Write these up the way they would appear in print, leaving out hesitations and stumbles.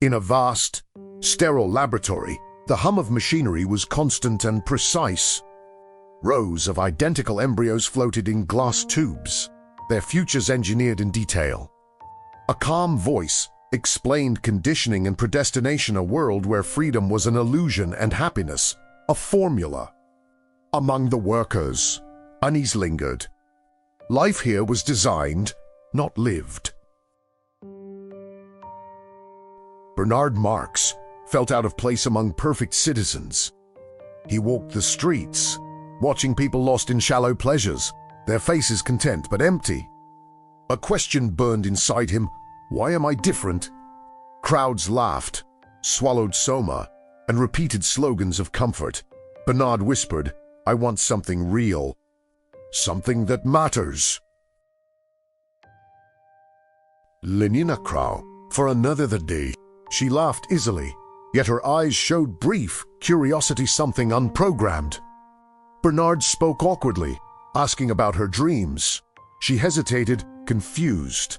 In a vast, sterile laboratory, the hum of machinery was constant and precise. Rows of identical embryos floated in glass tubes, their futures engineered in detail. A calm voice explained conditioning and predestination, a world where freedom was an illusion and happiness a formula. Among the workers, unease lingered. Life here was designed, not lived. Bernard Marx felt out of place among perfect citizens. He walked the streets, watching people lost in shallow pleasures, their faces content but empty. A question burned inside him: why am I different? Crowds laughed, swallowed soma, and repeated slogans of comfort. Bernard whispered, I want something real, something that matters. Lenina Krau, for another day. She laughed easily, yet her eyes showed brief curiosity, something unprogrammed. Bernard spoke awkwardly, asking about her dreams. She hesitated, confused.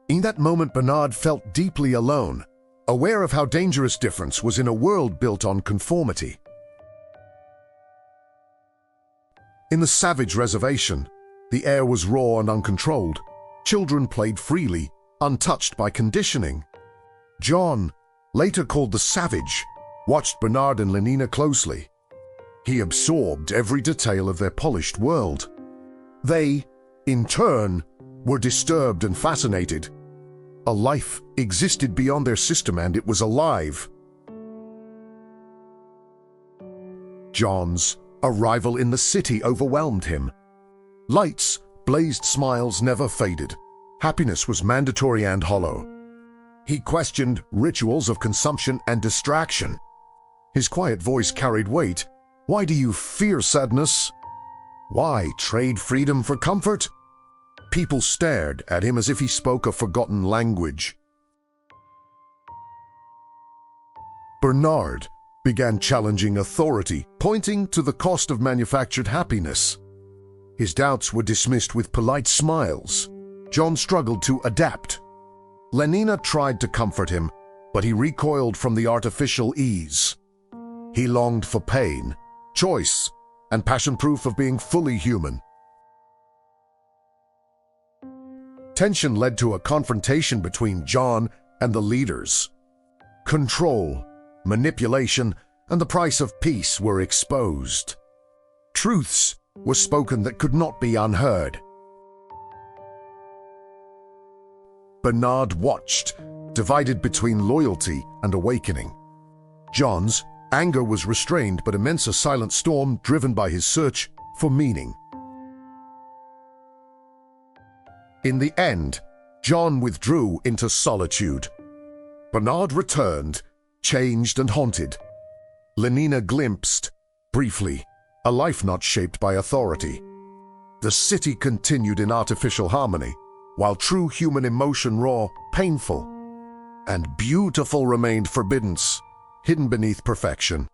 In that moment, Bernard felt deeply alone, aware of how dangerous difference was in a world built on conformity. In the savage reservation, the air was raw and uncontrolled. Children played freely, untouched by conditioning. John, later called the Savage, watched Bernard and Lenina closely. He absorbed every detail of their polished world. They, in turn, were disturbed and fascinated. A life existed beyond their system, and it was alive. John's arrival in the city overwhelmed him. Lights, blazed smiles never faded. Happiness was mandatory and hollow. He questioned rituals of consumption and distraction. His quiet voice carried weight. Why do you fear sadness? Why trade freedom for comfort? People stared at him as if he spoke a forgotten language. Bernard began challenging authority, pointing to the cost of manufactured happiness. His doubts were dismissed with polite smiles. John struggled to adapt. Lenina tried to comfort him, but he recoiled from the artificial ease. He longed for pain, choice, and passion, proof of being fully human. Tension led to a confrontation between John and the leaders. Control, manipulation, and the price of peace were exposed. Truths were spoken that could not be unheard. Bernard watched, divided between loyalty and awakening. John's anger was restrained, but immense, a silent storm driven by his search for meaning. In the end, John withdrew into solitude. Bernard returned, changed and haunted. Lenina glimpsed, briefly, a life not shaped by authority. The city continued in artificial harmony, while true human emotion, raw, painful, and beautiful, remained forbidden, hidden beneath perfection.